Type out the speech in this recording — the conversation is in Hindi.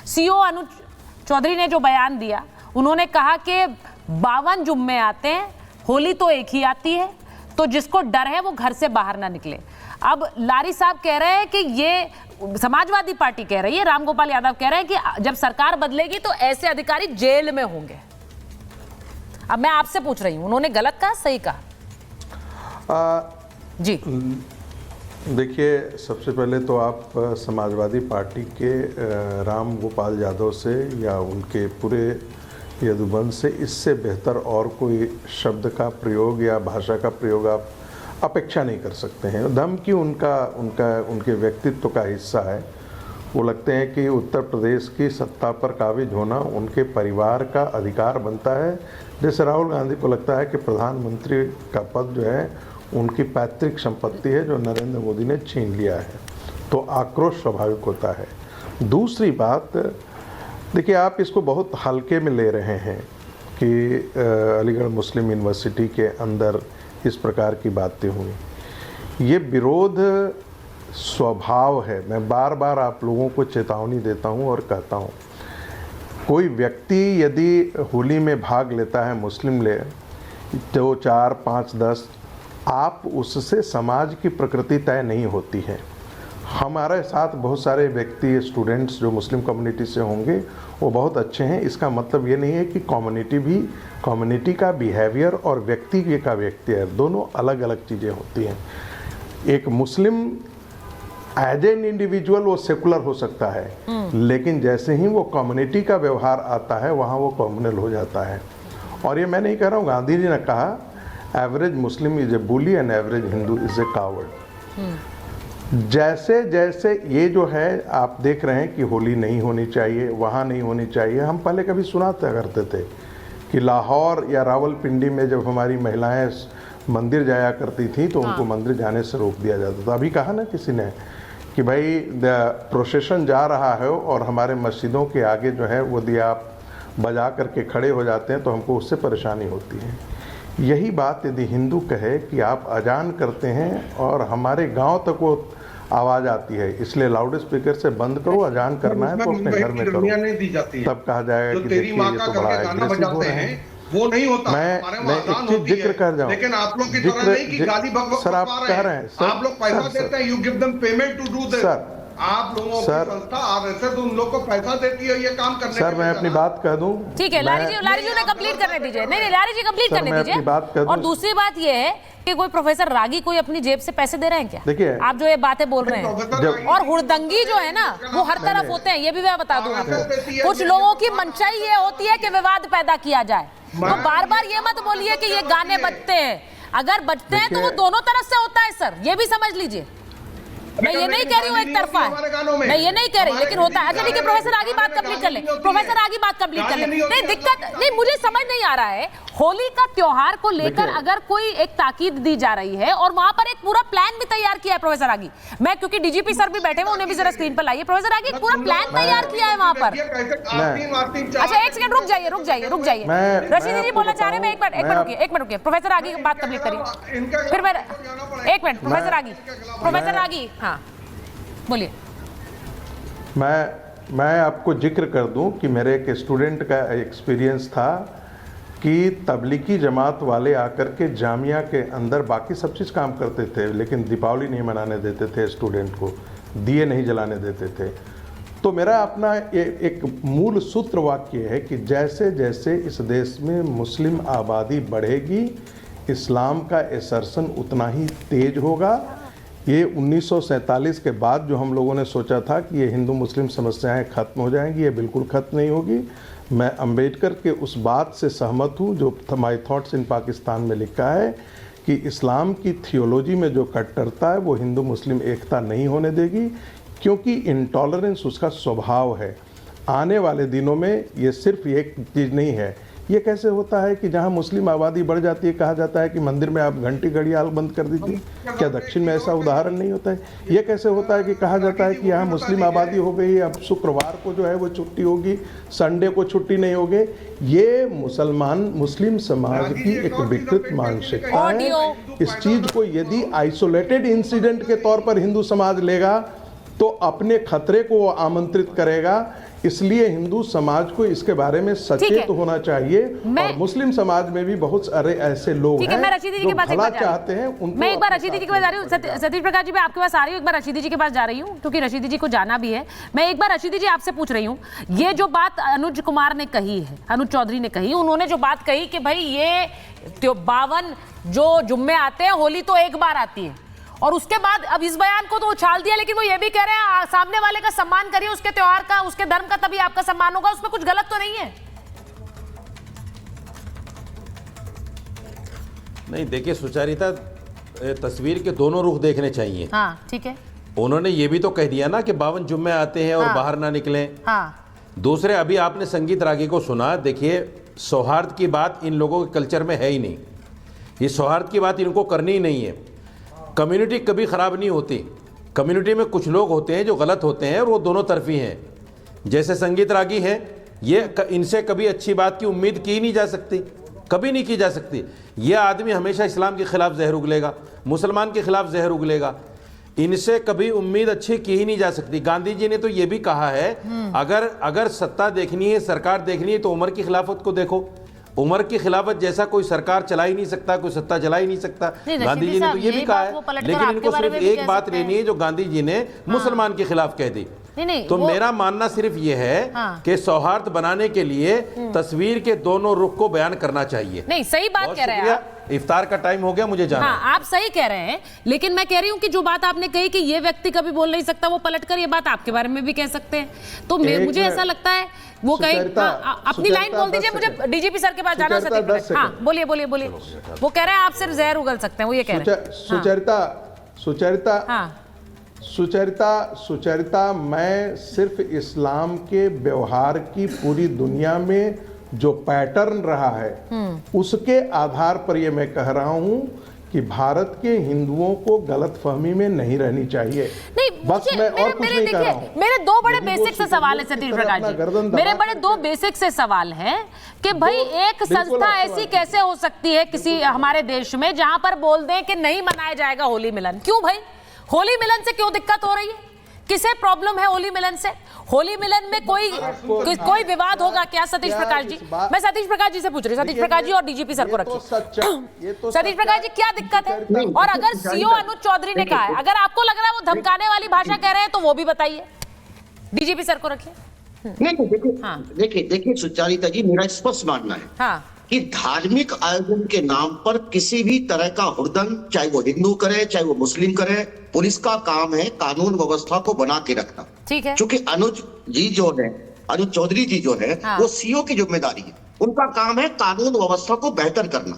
सीओ अनुज चौधरी ने जो बयान दिया, उन्होंने कहा कि 52 जुम्मे आते हैं, होली तो एक ही आती है, तो जिसको डर है वो घर से बाहर ना निकले। अब लारी साहब कह रहे हैं कि ये समाजवादी पार्टी कह रही है, रामगोपाल यादव कह रहे हैं कि जब सरकार बदलेगी तो ऐसे अधिकारी जेल में होंगे। अब मैं आपसे पूछ रही हूं, उन्होंने गलत कहा सही कहा? जी देखिए, सबसे पहले तो आप समाजवादी पार्टी के रामगोपाल यादव से या उनके पूरे यदुवंश से इससे बेहतर और कोई शब्द का प्रयोग या भाषा का प्रयोग आप अपेक्षा नहीं कर सकते हैं। धमकी उनके व्यक्तित्व का हिस्सा है। वो लगते हैं कि उत्तर प्रदेश की सत्ता पर काबिज होना उनके परिवार का अधिकार बनता है, जैसे राहुल गांधी को लगता है कि प्रधानमंत्री का पद जो है उनकी पैतृक संपत्ति है जो नरेंद्र मोदी ने छीन लिया है। तो आक्रोश स्वाभाविक होता है। दूसरी बात, देखिए, आप इसको बहुत हल्के में ले रहे हैं कि अलीगढ़ मुस्लिम यूनिवर्सिटी के अंदर इस प्रकार की बातें हुई। ये विरोध स्वभाव है। मैं बार बार आप लोगों को चेतावनी देता हूं और कहता हूं, कोई व्यक्ति यदि होली में भाग लेता है, मुस्लिम ले 2, 4, 5, 10, आप उससे समाज की प्रकृति तय नहीं होती है। हमारे साथ बहुत सारे व्यक्ति, स्टूडेंट्स जो मुस्लिम कम्युनिटी से होंगे वो बहुत अच्छे हैं। इसका मतलब ये नहीं है कि कम्युनिटी का बिहेवियर और व्यक्ति का व्यक्तित्व दोनों अलग अलग चीज़ें होती हैं। एक मुस्लिम एज एन इंडिविजुअल वो सेकुलर हो सकता है, लेकिन जैसे ही वो कम्युनिटी का व्यवहार आता है वहाँ वो कम्युनल हो जाता है। और ये मैं नहीं कह रहा हूँ, गांधी जी ने कहा average Muslim is a bully and average Hindu is a coward. जैसे जैसे ये जो है आप देख रहे हैं कि होली नहीं होनी चाहिए, वहाँ नहीं होनी चाहिए। हम पहले कभी सुनाते करते थे कि लाहौर या रावलपिंडी में जब हमारी महिलाएं मंदिर जाया करती थी तो उनको मंदिर जाने से रोक दिया जाता था। अभी कहा ना किसी ने कि भाई प्रोसेशन जा रहा है और हमारे मस्जिदों के आगे जो है वो दिया आप बजा करके खड़े हो जाते हैं तो हमको उससे परेशानी होती है। यही बात यदि हिंदू कहे कि आप अजान करते हैं और हमारे गांव तक वो आवाज़ आती है, इसलिए लाउड स्पीकर से बंद करो, अजान करना है तो अपने घर में करो, तब कहा जाएगा कि देखिए ये तो बड़ा एग्रेसिव हो रहे हैं। वो नहीं होता। मैं एक चीज जिक्र कर जाऊं, लेकिन आप लोग की तरह नहीं कि गाली बकबक सर आप कह रहे हैं, आप लोग पैसा देते हैं, you give them payment to do this. Sir आप लोगों की संस्था आरएसएस उन लोगों को पैसा देती है ये काम करने के लिए। सर मैं अपनी बात कह दूं, ठीक है, लारी जी ने कंप्लीट करने दीजिए। नहीं, लारी जी कंप्लीट करने दीजिए। और दूसरी बात ये है कि कोई प्रोफेसर रागी कोई अपनी जेब से पैसे दे रहे हैं क्या? देखिए, आप जो ये बातें बोल रहे हैं, और हुड़दंगी जो है ना वो हर तरफ होते हैं, ये भी मैं बता दूं आपको। कुछ लोगों की मंशाई ये होती है कि विवाद पैदा किया जाए। तो बार बार ये मत बोलिए कि ये गाने बजते हैं, अगर बजते हैं तो वो दोनों तरफ से होता है सर, ये भी समझ लीजिए। मैं ये नहीं कह रही हूँ एक तरफा है, मैं ये नहीं कह रही, लेकिन होता है। अच्छा ठीक है, प्रोफेसर आगे बात कंप्लीट कर ले, प्रोफेसर आगे बात कंप्लीट कर ले। नहीं दिक्कत नहीं, मुझे समझ नहीं आ रहा है, होली का त्योहार को लेकर अगर कोई एक ताकीद दी जा रही है और वहां पर एक पूरा प्लान भी तैयार किया है प्रोफेसर आगी। मैं क्योंकि डीजीपी सर भी बैठे हुए, उन्हें भी जरा स्क्रीन पर लाइए। प्रोफेसर आगी एक पूरा प्लान तैयार किया है वहां पर। अच्छा एक सेकंड रुक जाइए। रशीद जी बोलना चाह रहे हैं, एक मिनट रुकिए। प्रोफेसर आगी बात कंप्लीट करिए, फिर मैं एक मिनट। प्रोफेसर आगी हाँ बोलिए। मैं आपको जिक्र कर दूं कि मेरे एक स्टूडेंट का एक्सपीरियंस था कि तबलीगी जमात वाले आकर के जामिया के अंदर बाकी सब चीज़ काम करते थे, लेकिन दीपावली नहीं मनाने देते थे, स्टूडेंट को दिए नहीं जलाने देते थे। तो मेरा अपना एक मूल सूत्र वाक्य है कि जैसे जैसे इस देश में मुस्लिम आबादी बढ़ेगी, इस्लाम का एसर्शन उतना ही तेज होगा। ये 1947 के बाद जो हम लोगों ने सोचा था कि ये हिंदू मुस्लिम समस्याएं खत्म हो जाएंगी, ये बिल्कुल खत्म नहीं होगी। मैं अंबेडकर के उस बात से सहमत हूँ जो माय थॉट्स इन पाकिस्तान में लिखा है कि इस्लाम की थियोलॉजी में जो कट्टरता है वो हिंदू मुस्लिम एकता नहीं होने देगी, क्योंकि इंटॉलरेंस उसका स्वभाव है। आने वाले दिनों में ये सिर्फ एक चीज़ नहीं है। ये कैसे होता है कि जहाँ मुस्लिम आबादी बढ़ जाती है कहा जाता है कि मंदिर में आप घंटी घड़ियाल बंद कर दीजिए? क्या दक्षिण में ऐसा उदाहरण नहीं होता है? ये कैसे होता है कि कहा जाता है कि यहाँ मुस्लिम आबादी हो गई, अब शुक्रवार को जो है वो छुट्टी होगी, संडे को छुट्टी नहीं होगी? ये मुस्लिम समाज की एक विकृत मानसिकता है। इस चीज़ को यदि आइसोलेटेड इंसिडेंट के तौर पर हिंदू समाज लेगा तो अपने खतरे को वो आमंत्रित करेगा। इसलिए हिंदू समाज को इसके बारे में सचेत होना चाहिए और मुस्लिम समाज में भी बहुत सारे ऐसे लोग हैं मैं रशीदी जी के पास भला चाहते हैं। मैं एक बार रशीदी जी के पास जा रही हूँ। सतीश प्रकाश जी, मैं आपके पास आ रही हूँ, एक बार रशीदी जी के पास जा रही हूँ क्योंकि रशीदी जी को जाना भी है। मैं एक बार रशीदी जी आपसे पूछ रही हूँ, ये जो बात अनुज कुमार ने कही है, अनुज चौधरी ने कही, उन्होंने जो बात कही कि भाई ये 52 जो जुम्मे आते हैं, होली तो एक बार आती है, और उसके बाद अब इस बयान को तो उछाल दिया, लेकिन वो ये भी कह रहे हैं सामने वाले का सम्मान करिए, उसके त्योहार का, उसके धर्म का, तभी आपका सम्मान होगा। उसमें कुछ गलत तो नहीं है? नहीं, देखिए सुचारिता, तस्वीर के दोनों रुख देखने चाहिए। हाँ, ठीक है। उन्होंने ये भी तो कह दिया ना कि 52 जुम्मे आते हैं और बाहर ना निकलें। हाँ। दूसरे, अभी आपने संगीत रागी को सुना, देखिए सौहार्द की बात इन लोगों के कल्चर में है ही नहीं। ये सौहार्द की बात इनको करनी ही नहीं है। कम्युनिटी कभी ख़राब नहीं होती। कम्युनिटी में कुछ लोग होते हैं जो गलत होते हैं और वो दोनों तरफी हैं। जैसे संगीत रागी हैं, ये इनसे कभी अच्छी बात की उम्मीद की नहीं जा सकती, कभी नहीं की जा सकती। ये आदमी हमेशा इस्लाम के खिलाफ जहर उगलेगा, मुसलमान के खिलाफ जहर उगलेगा, इनसे कभी उम्मीद अच्छी की ही नहीं जा सकती। गांधी जी ने तो ये भी कहा है, अगर सत्ता देखनी है, सरकार देखनी है, तो उमर की खिलाफत को देखो। उमर की खिलाफत जैसा कोई सरकार चला ही नहीं सकता, कोई सत्ता चला ही नहीं सकता। गांधी जी ने तो ये भी कहा है, लेकिन इनको सिर्फ एक बात लेनी है जो गांधी जी ने मुसलमान के खिलाफ कह दी। तो मेरा मानना सिर्फ ये है कि सौहार्द बनाने के लिए तस्वीर के दोनों रुख को बयान करना चाहिए। नहीं, सही बात कह रहे हैं आप। इफ्तार का टाइम हो गया, मुझे जाना है। हाँ, आप सही कह रहे हैं, लेकिन मैं कह रही हूँ कि जो बात आपने कही कि ये व्यक्ति कभी बोल नहीं सकता, वो पलटकर ये बात आपके बारे में भी कह सकते हैं। तो मुझे ऐसा लगता है वो कहे, अपनी लाइन बोल दीजिए, मुझे डीजीपी सर के पास जाना है। हाँ, बोलिए बोलिए बोलिए। वो कह रहे हैं आप सिर्फ जहर उगल सकते हैं, वो ये कह रहे हैं। सुचरिता, मैं सिर्फ इस्लाम के व्यवहार की पूरी दुनिया में जो पैटर्न रहा है उसके आधार पर ये मैं कह रहा हूं कि भारत के हिंदुओं को गलतफहमी में नहीं रहनी चाहिए। नहीं, बस मैं और कुछ नहीं कह रहा हूं। मेरे दो बड़े बेसिक से सवाल है सतीश प्रकाश जी, मेरे बड़े दो बेसिक से सवाल है कि भाई एक संस्था ऐसी कैसे हो सकती है किसी हमारे देश में जहां पर बोल दें कि नहीं मनाया जाएगा होली मिलन? क्यों भाई? होली मिलन से क्यों दिक्कत हो रही है? किसे प्रॉब्लम है होली मिलन से? होली मिलन में कोई विवाद होगा क्या? सतीश प्रकाश जी, मैं सतीश प्रकाश जी से पूछ रही हूँ, सतीश प्रकाश जी और डीजीपी सर को रखिए। सतीश प्रकाश जी, क्या दिक्कत है? और अगर सीओ अनुज चौधरी ने कहा है, अगर आपको लग रहा है वो धमकाने वाली भाषा कह रहे हैं, तो वो भी बताइए। डीजीपी सर को रखिए। नहीं, देखिए सुचारिता जी, मेरा स्पष्ट मानना है कि धार्मिक आयोजन के नाम पर किसी भी तरह का हुड़दंग, चाहे वो हिंदू करे चाहे वो मुस्लिम करे, पुलिस का काम है कानून व्यवस्था को बना के रखना। ठीक है। क्योंकि अनुज चौधरी जी जो है वो सीओ की जिम्मेदारी है, उनका काम है कानून व्यवस्था को बेहतर करना।